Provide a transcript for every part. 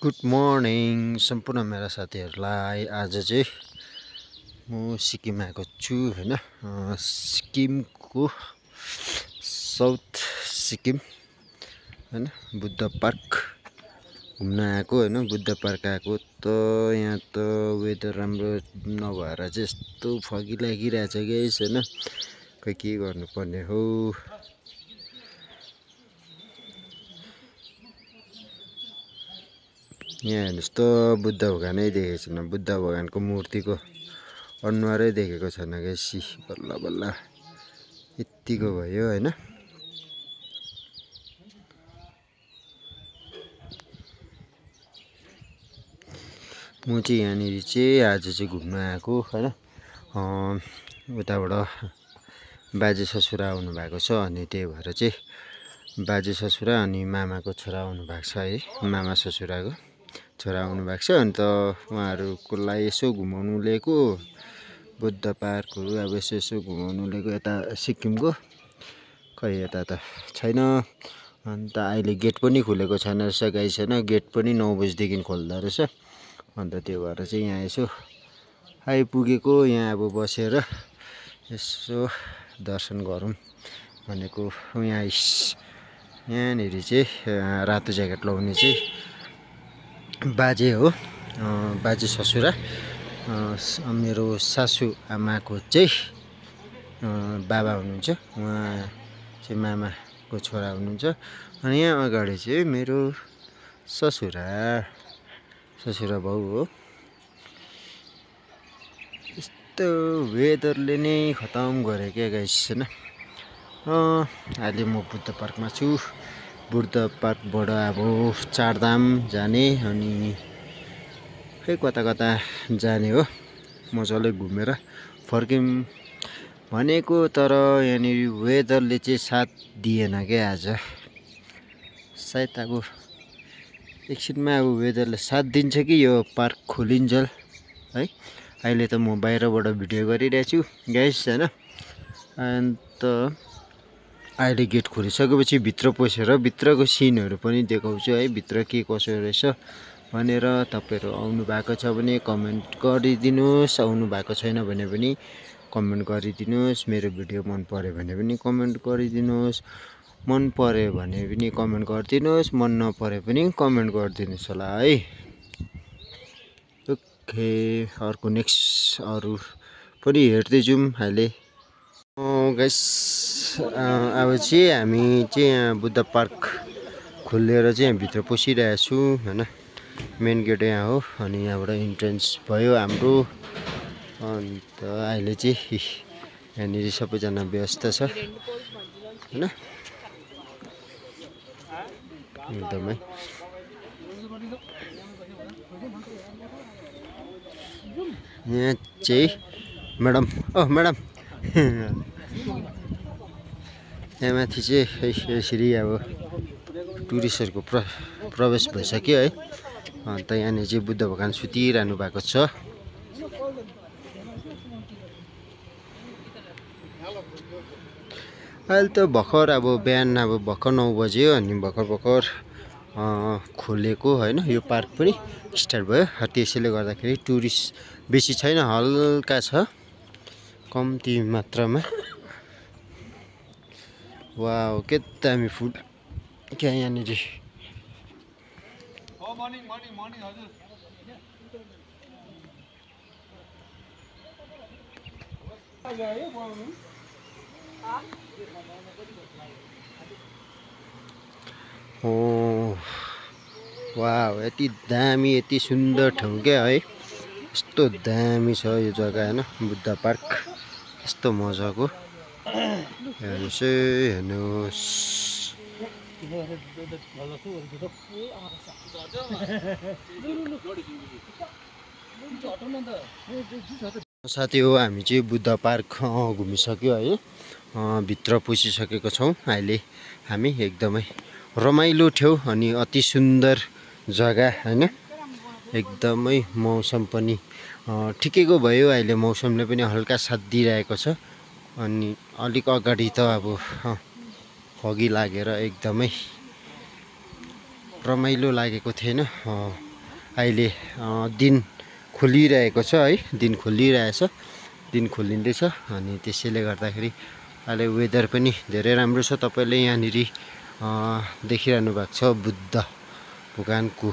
Good morning सम्पूर्ण मेरा साथीहरूलाई। आज चाहिँ म सिक्किम आएको छु हैन। सिक्किमको साउथ सिक्किम हैन, बुद्ध पार्क घुम्न आएको हैन। बुद्ध पार्क आएको त यहाँ त वेदर राम्रो नभएर चाहिँ यस्तो फगी लागिरहेछ गाइस हैन। खै के गर्नुपर्ने हो। यहाँ हेर्नुहोस् त बुद्ध भगवानै देखेको छैन। बुद्ध भगवानको मूर्तिको अनुहारै देखेको छैन गाइस। बल्ल बल्ल यतिको भयो हैन। म चाहिँ यहाँनिर चाहिँ आज चाहिँ घुम्न आएको हैन। उताबाट बाजे ससुरा आउनु भएको छ अनि त्यही भएर चाहिँ बाजे ससुरा अनि मामाको छोरा आउनु भएको छ है। मामा ससुराको छोरा आउनु भएको छ। अन्त उहाँहरुकोलाई यसो घुमाउनु ल्याएको बुद्ध पार्कहरु। अब यसो घुमाउनु ल्याएको यता सिक्किमको। खै यता त छैन। अन्त अहिले गेट पनि खुलेको छैन रहेछ गाइस हैन। गेट पनि 9 बजेदेखि खोल्दा रहेछ। अन्त त्यो भएर चाहिँ यहाँ यसो आइपुगेको। यहाँ अब बसेर यसो दर्शन गरौँ भनेको। यहाँनिर चाहिँ रातो ज्याकेट लगाउने चाहिँ बाजे हो, बाजे ससुरा। मेरो सासू आमाको चाहिँ बाबा हुनुहुन्छ। उहाँ चाहिँ मामाको छोरा हुनुहुन्छ। अनि यहाँ अगाडि चाहिँ मेरो ससुरा बाउ हो। यस्तो वेदरले नै खतम गरे क्या गाइस हैन। अहिले म बुद्ध पार्कमा छु। बुद्ध पार्कबाट अब चारधाम जाने अनि खै कता कता जाने हो। मजाले घुमेर फर्किम भनेको। तर यहाँनिर वेदरले चाहिँ साथ दिएन क्या आज। सायद अब एकछिनमा अब वेदरले साथ दिन्छ कि यो पार्क खोलिन्जेल है। अहिले त म बाहिरबाट भिडियो गरिरहेको छु गाइस हैन। अन्त अहिले गेट खोलिसकेपछि भित्र पसेर भित्रको सिनहरु पनि देखाउँछु है। भित्र के कसो रहेछ भनेर तपाईहरु आउनु भएको छ भने कमेन्ट गरिदिनुस्। आउनु भएको छैन भने पनि कमेन्ट गरिदिनुस्। मेरो भिडियो मन पर्यो भने पनि कमेन्ट गरिदिनुस्। मन पर्यो भने पनि कमेन्ट गरिदिनुस्। मन नपर्यो पनि कमेन्ट गरिदिनुस् होला है। ओके, अर्को नेक्स्ट अरु पनि हेर्दै जाउँ अहिले। गाइस अब चाहिँ हामी चाहिँ यहाँ बुद्ध पार्क खोलेर चाहिँ यहाँ भित्र पसिरहेको छु हैन। मेन गेट यहाँ हो अनि यहाँबाट इन्ट्रेन्स भयो हाम्रो। अन्त अहिले चाहिँ यहाँनिर सबैजना व्यस्त छ हैन। एकदमै यहाँ चाहिँ म्याडम म्याडम यहाँ माथि चाहिँ यसरी अब टुरिस्टहरुको प्रवेश भइसक्यो है। अन्त यहाँनिर चाहिँ बुद्ध भगवान सुतिरहनु भएको छ। अहिले त भर्खर अब बिहान अब भर्खर 9 बज्यो अनि भर्खर खोलेको हैन। यो पार्क पनि स्टार्ट भयो। त्यसैले गर्दाखेरि टुरिस्ट बेसी छैन, हल्का छ, कम्ती मात्रामा। वाउ के दामी फुड क्या यहाँनिर। वाउ यति दामी यति सुन्दर ठाउँ क्या है। यस्तो दामी छ यो जग्गा हैन। बुद्ध पार्क यस्तो मजाको हेर्नुस् है, हेर्नुस्। साथी हो हामी चाहिँ बुद्ध पार्क घुमिसक्यो है। भित्र पसिसकेको छौँ अहिले हामी। एकदमै रमाइलो ठाउँ अनि अति सुन्दर जग्गा हैन। एकदमै मौसम पनि ठिकैको भयो। अहिले मौसमले पनि हल्का साथ दिइरहेको छ। अनि अलिक अगाडि त अब फगी लागेर एकदमै रमाइलो लागेको थिएन। अहिले दिन खोलिरहेको छ है, दिन खोलिरहेछ, दिन खोलिँदैछ। अनि त्यसैले गर्दाखेरि अहिले वेदर पनि धेरै राम्रो छ। तपाईँले यहाँनिर देखिरहनु भएको छ बुद्ध भगवानको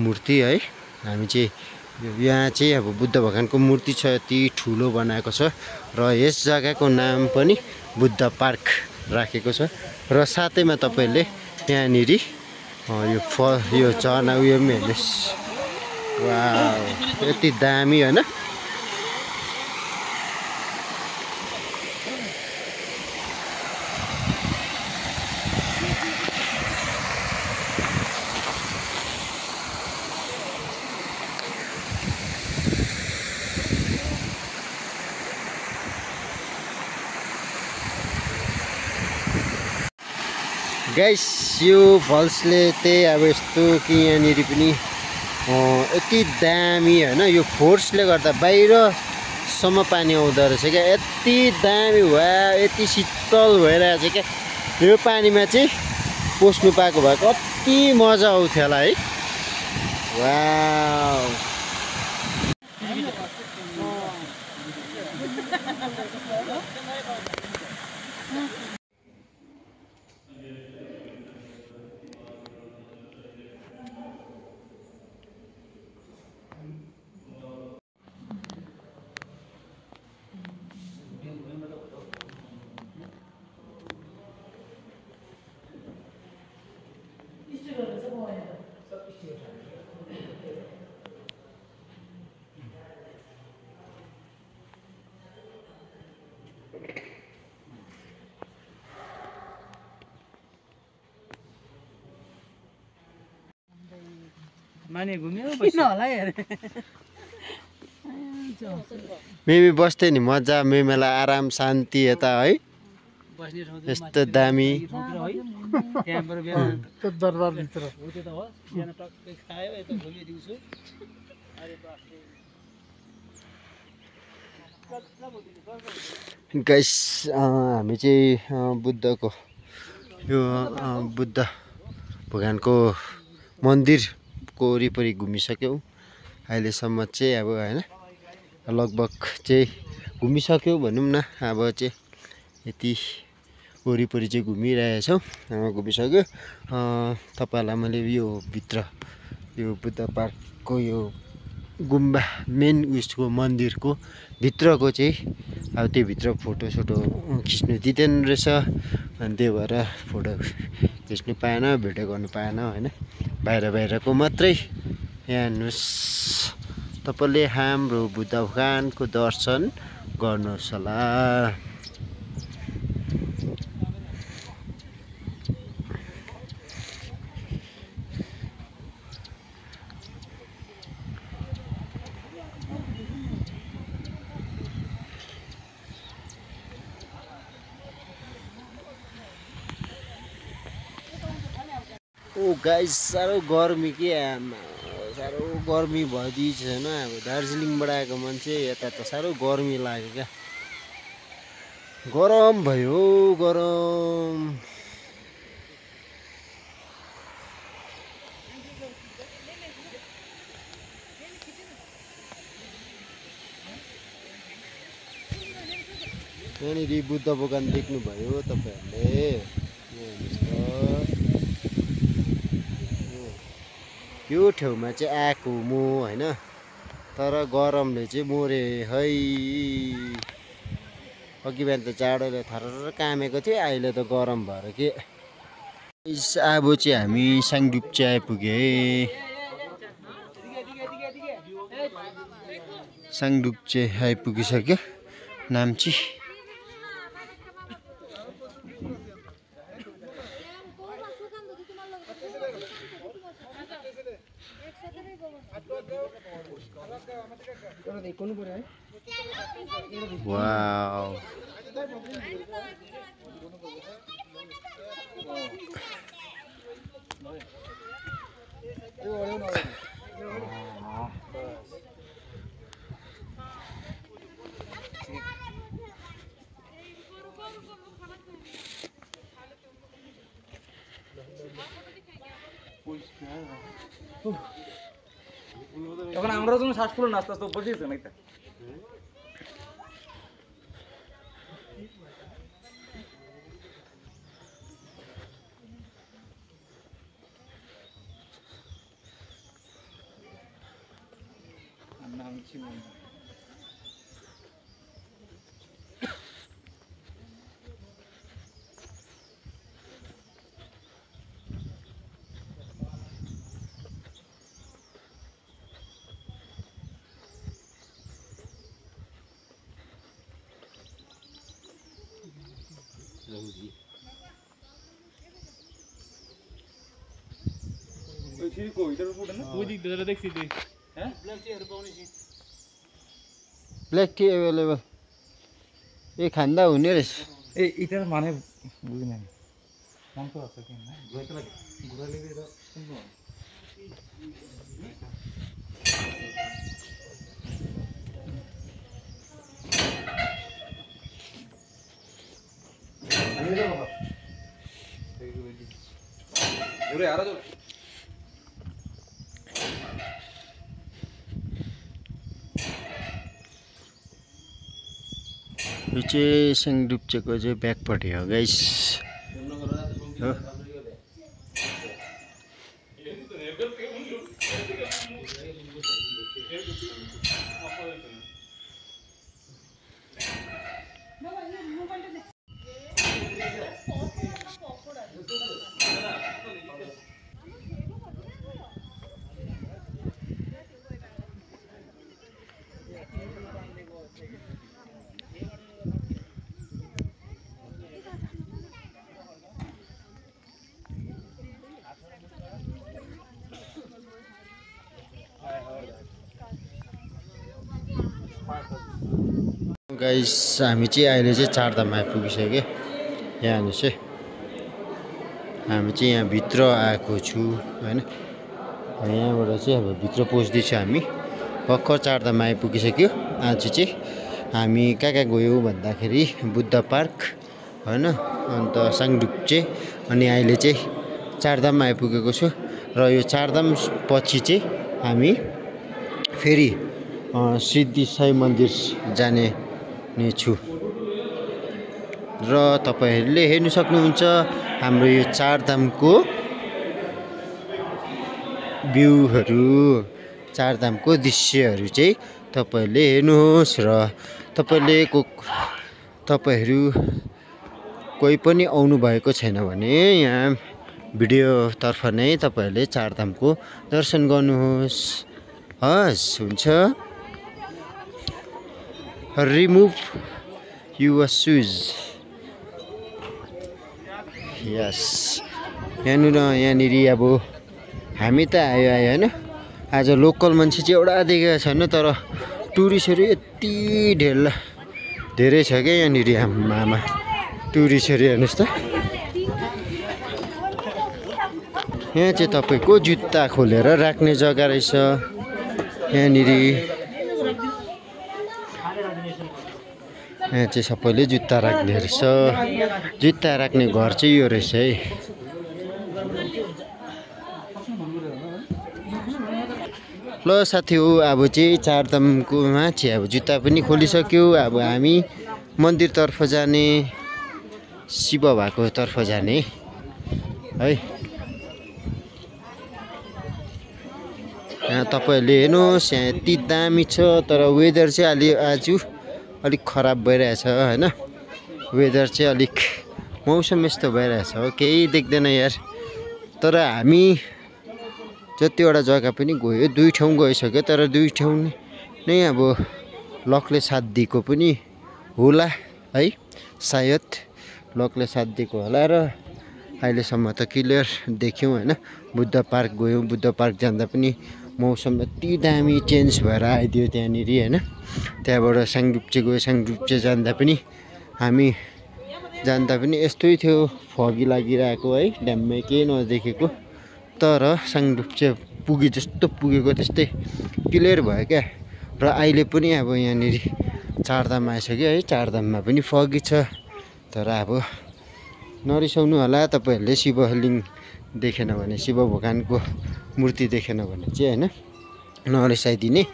मूर्ति है। हामी चाहिँ यहाँ चाहिँ अब बुद्ध भगवानको मूर्ति छ, यति ठुलो बनाएको छ र यस जग्गाको नाम पनि बुद्ध पार्क राखेको छ। र साथैमा तपाईँले यहाँनिर यो झरना उयो पनि हेर्नुहोस्, वाउ यति दामी होइन। गाइस यो फल्सले चाहिँ अब यस्तो कि यहाँनिर पनि यति दामी होइन, यो फोर्सले गर्दा बाहिरसम्म पानी आउँदो रहेछ क्या, यति दामी भयो, यति शीतल भइरहेछ क्या। यो पानीमा चाहिँ पस्नु पाएको भए कति मजा आउँथ्यो होला है। वाउ माने घुम्यो बस्यो होला यार। मेमी बस्थे नि मजा, मेमीलाई आराम शान्ति यता है, बस्ने ठाउँ यस्तो दामी। त्यहाँबाट त्यो दरबारभित्र हो, त्यो त हो। बिहान टक्कै खायो, यता घुम्यो दिउँसो। अरे बाफ गाइस हामी चाहिँ बुद्धको यो बुद्ध भगवानको मन्दिरको वरिपरि घुमिसक्यौँ अहिलेसम्म चाहिँ अब होइन, लगभग चाहिँ घुमिसक्यौँ भनौँ न। अब चाहिँ यति वरिपरि चाहिँ घुमिरहेछौँ, घुमिसक्यो। तपाईँहरूलाई मैले यो भित्र यो बुद्ध पार्कको यो गुम्बा मेन उयसको मन्दिरको भित्रको चाहिँ अब त्योभित्र फोटोसोटो खिच्नु दिँदैन रहेछ, अनि त्यही भएर फोटो खिच्नु पाएन, भिडियो गर्नु पाएन होइन, बाहिरको मात्रै। यहाँ हेर्नुहोस्, तपाईँले हाम्रो बुद्ध भगवानको दर्शन गर्नुहोस् होला। ओ गाइस साह्रो गर्मी के आमा, साह्रो गर्मी भइदिएछ होइन। अब दार्जिलिङबाट आएको मान्छे यता त साह्रो गर्मी लाग्यो क्या, गरम भयो गरम। यहाँनिर बुद्ध भगवान देख्नुभयो तपाईँहरूले, यो ठाउँमा चाहिँ आएको म होइन, तर गरमले चाहिँ मरे है। अघि बिहान त जाडोले थरर कामेको थियो, अहिले त गरम भएर के। अब चाहिँ हामी साङडुप्चे आइपुग्यो है, साङडुप्चे आइपुगिसक्यो नाम्ची। वाउ এখন আমরা যখন শ্বাস ফুল নাস্তা তো বসেছে নাকি নাম ছিল ওই সিঁড়ি কই এটার উপরে না ওই দিক দিয়ে দেখছি তুই হ্যাঁ ব্ল্যাক টিहरू पाउने छि ब्ल्याक टी एभाइलेबल ए खाँदा हुने रहेछ ए इटार माने बुझिन नि मान्छे हछ कि हैन गएको लागि गुराले दिएर कुन एउटै हारा जो यो चाहिँ सेङडुप्चेको चाहिँ ब्याकपट्टि हो गाइस हो गाइस हामी चाहिँ अहिले चाहिँ चारधाम आइपुगिसक्यो यहाँ चाहिँ हामी चाहिँ यहाँ भित्र आएको छु हैन यहाँबाट चाहिँ अब भित्र पस्दैछ हामी भर्खर चारधाम आइपुगिसक्यो आज चाहिँ हामी कहाँ गयौँ भन्दाखेरि बुद्ध पार्क हैन अन्त साङडुप्चे अनि अहिले चाहिँ चारधाम आइपुगेको छु र यो चारधाम पछि चाहिँ हामी फेरि सिद्धि साई मन्दिर जाने नै छु र तपाईहरुले हेर्न सक्नुहुन्छ हाम्रो यो चारधामको भ्यूहरु चारधामको दृश्यहरु चाहिँ तपाईहरुले हेर्नुहोस् र तपाईहरु कोही पनि आउनु भएको छैन भने यहाँ भिडियो तर्फ नै तपाईहरुले चारधामको दर्शन गर्नुहोस् हस् हुन्छ remove your shoes yes यहाँनिर अब हामी त आयो हैन आज लोकल मान्छे चाहिँ एउटा देखेको छैन तर टुरिस्टहरु यति धेरै छ के यहाँनिर आमा टुरिस्टहरु हेर्नुस् त यहाँ चाहिँ तपाईको जुत्ता खोलेर राख्ने जग्गा रहेछ यहाँनिर यहाँ चाहिँ सबैले जुत्ता राख्ने रहेछ जुत्ता राख्ने घर चाहिँ यो रहेछ है ल साथी हो अब चाहिँ चारधामको माथि अब जुत्ता पनि खोलिसक्यो अब हामी मन्दिरतर्फ जाने शिव भएको तर्फ जाने है यहाँ तपाईहरुले हेर्नुहोस् यहाँ यति दामी छ तर वेदर चाहिँ आज अलिक खराब भइरहेछ हैन वेदर चाहिँ अलिक मौसम यस्तो भइरहेछ केही देख्दैन यार तर हामी जतिवटा जग्गा पनि गयो दुई ठाउँ गइसक्यो तर दुई ठाउँ नै अब लकले साथ दिएको पनि होला है सायद लकले साथ दिएको होला र अहिलेसम्म त क्लियर देख्यौं हैन बुद्ध पार्क गयौं बुद्ध पार्क जाँदा पनि मौसम यति दामी चेन्ज भएर आइदियो त्यहाँनिर हैन त्यहाँबाट साङडुप्चे गयो साङडुप्चे जाँदा पनि हामी जाँदा पनि यस्तै थियो फगी लागिरहेको है ड्याममै केही नदेखेको तर साङडुप्चे पुगे जस्तो पुगेको त्यस्तै क्लियर भयो क्या र अहिले पनि अब यहाँनिर चारधाम आइसक्यो है चारधाममा पनि फगी छ तर अब नरिसाउनु होला तपाईहरुले शिवलिङ्ग देखेन भने शिव भगवानको मूर्ति देखेन भने चाहिँ हैन नरिसाइदिने।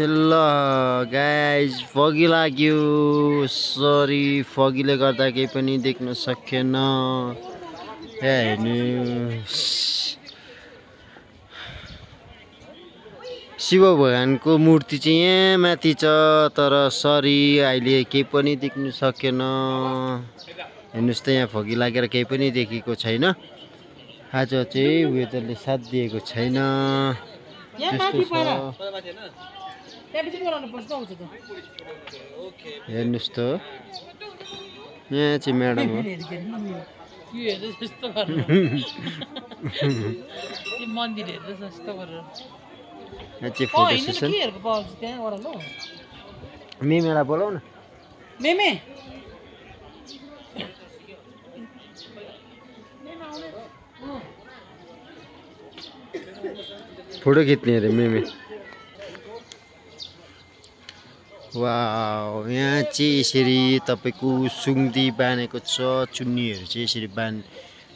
ल गाइज फगी लाग्यो, सरी फगीले गर्दा केही पनि देख्न सकेन। हेर्नुहोस् शिव भगवानको मूर्ति चाहिँ यहाँ माथि छ, तर सरी अहिले केही पनि देख्नु सकेन। हेर्नुहोस् त यहाँ फगी लागेर केही पनि देखेको छैन। आज चाहिँ वेदरले साथ दिएको छैन। हेर्नुहोस् त यहाँ चाहिँ म्याडम हो। यहाँ चाहिँ फोटो सेसन। मेमेलाई बोलाउ न। मेमे फोटो खिच्ने अरे मेमे। वाउ यहाँ चाहिँ यसरी तपाईँको सुङ्दी बाँधेको छ। चुन्नीहरू चाहिँ यसरी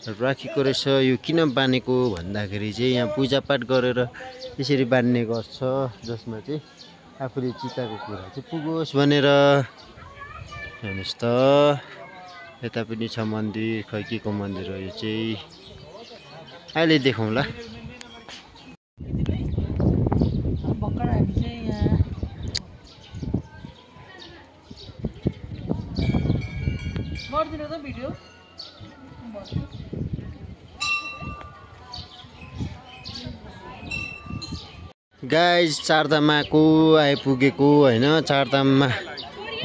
राखेको रहेछ। यो किन बाँधेको भन्दाखेरि चाहिँ यहाँ पूजापाठ गरेर यसरी बाँध्ने गर्छ, जसमा चाहिँ आफूले चिताएको कुरा चाहिँ पुगोस् भनेर। हेर्नुहोस् त यता पनि छ मन्दिर, खै के को मन्दिर हो यो चाहिँ अहिले देखाउँला। भर्खर हामी चाहिँ यहाँ गरिदिनु त भिडियो। गाइज चारधामको आइपुगेको होइन। चारधाममा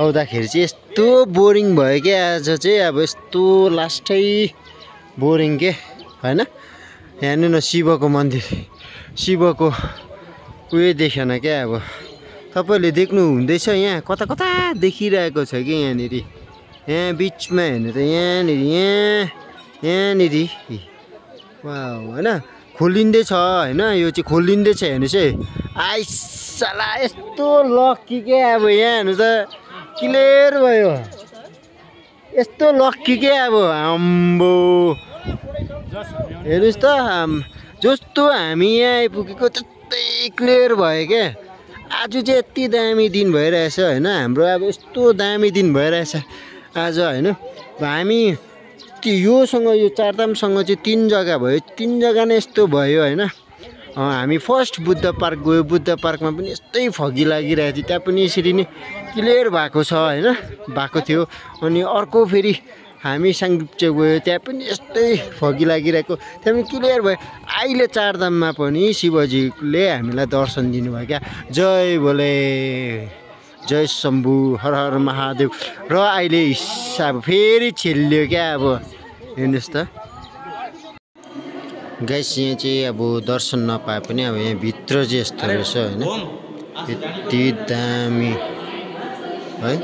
आउँदाखेरि चाहिँ यस्तो बोरिङ भयो क्या आज चाहिँ। अब यस्तो लास्टै बोरिङ के होइन। हेर्नु न शिवको मन्दिर, शिवको उयो देखेन क्या। अब तपाईँले देख्नु हुँदैछ यहाँ कता कता देखिरहेको छ कि यहाँनिर। यहाँ बिचमा हेर्नु त यहाँनिर वाउ होइन खोलिँदैछ होइन। यो चाहिँ खोलिँदैछ हेर्नुहोस् है। आइसला यस्तो लक्की क्या। अब यहाँ हेर्नु त क्लियर भयो। यस्तो लक्की क्या अब आम्बो। हेर्नुहोस् त जस्तो हामी यहाँ आइपुगेको त्यस्तै क्लियर भयो क्या। आज चाहिँ यति दामी दिन भइरहेछ होइन। हाम्रो अब यस्तो दामी दिन भइरहेछ आज होइन। हामी योसँग यो चारधामसँग चाहिँ 3 जग्गा भयो। 3 जग्गा नै यस्तो भयो होइन। हामी फर्स्ट बुद्ध पार्क गयो। बुद्ध पार्कमा पनि यस्तै फगी लागिरहेको थियो। त्यहाँ पनि यसरी नै क्लियर भएको छ होइन, भएको थियो। अनि अर्को फेरि हामी साङडुप्चे गयो, त्यहाँ पनि यस्तै फगी लागिरहेको, त्यहाँ पनि क्लियर भयो। अहिले चारधाममा पनि शिवजीले हामीलाई दर्शन दिनुभयो क्या। जय बोले, जय शम्भु, हर हर महादेव। र अहिले अब फेरि छेल्यो क्या। अब हेर्नुहोस् त गाइस यहाँ चाहिँ अब दर्शन नपाए पनि अब यहाँ भित्र चाहिँ यस्तो रहेछ होइन। यति दामी है।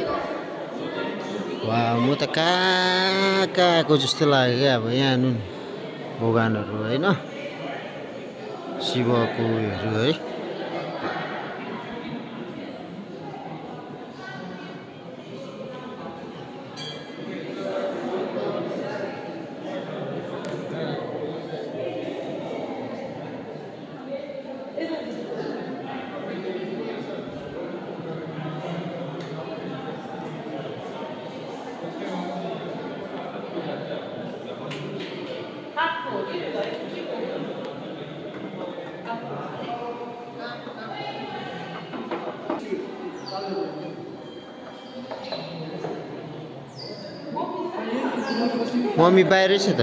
वा म त कहाँ आएको जस्तो लाग्यो क्या। अब यहाँ हेर्नु भगवानहरू होइन, शिवको उयोहरू है। मम्मी बाहिरै छ त।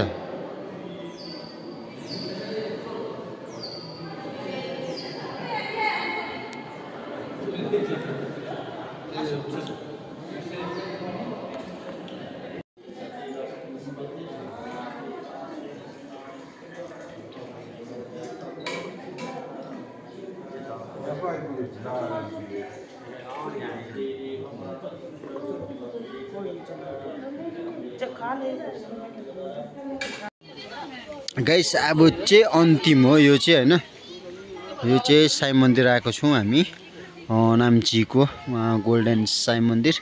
गाइस अब चाहिँ अन्तिम हो यो चाहिँ होइन। यो चाहिँ साई मन्दिर आएको छौँ हामी, नाम्चीको गोल्डन साई मन्दिर।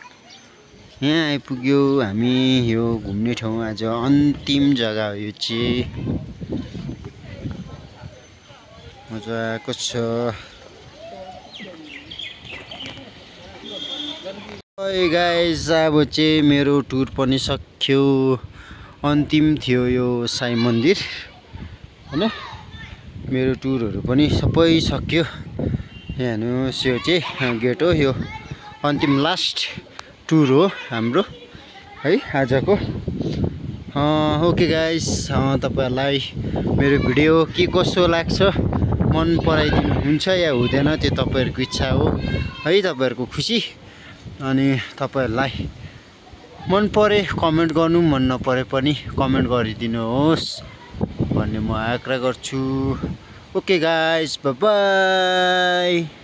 यहाँ आइपुग्यो हामी। यो घुम्ने ठाउँ आज अन्तिम जग्गा हो। यो चाहिँ मजाको छ। ओइ गाइस, अब चाहिँ मेरो टुर पनि सक्यो। अन्तिम थियो यो साई मन्दिर हैन। मेरो टुरहरू पनि सबै सक्यो। यहाँ हेर्नुहोस्, यो चाहिँ गेट हो। यो अन्तिम लास्ट टुर हो हाम्रो है आजको। ओके गाइस, तपाईहरुलाई मेरो भिडियो के कसो लाग्छ मन पराइदिनु हुन्छ या हुँदैन त्यो तपाईहरुको इच्छा हो है, तपाईहरुको खुसी। अनि तपाईहरुलाई मन परे कमेन्ट गर्नु, मन नपरे पनि कमेन्ट गरिदिनुहोस् भन्ने म आग्रह गर्छु। Okay guys, bye bye.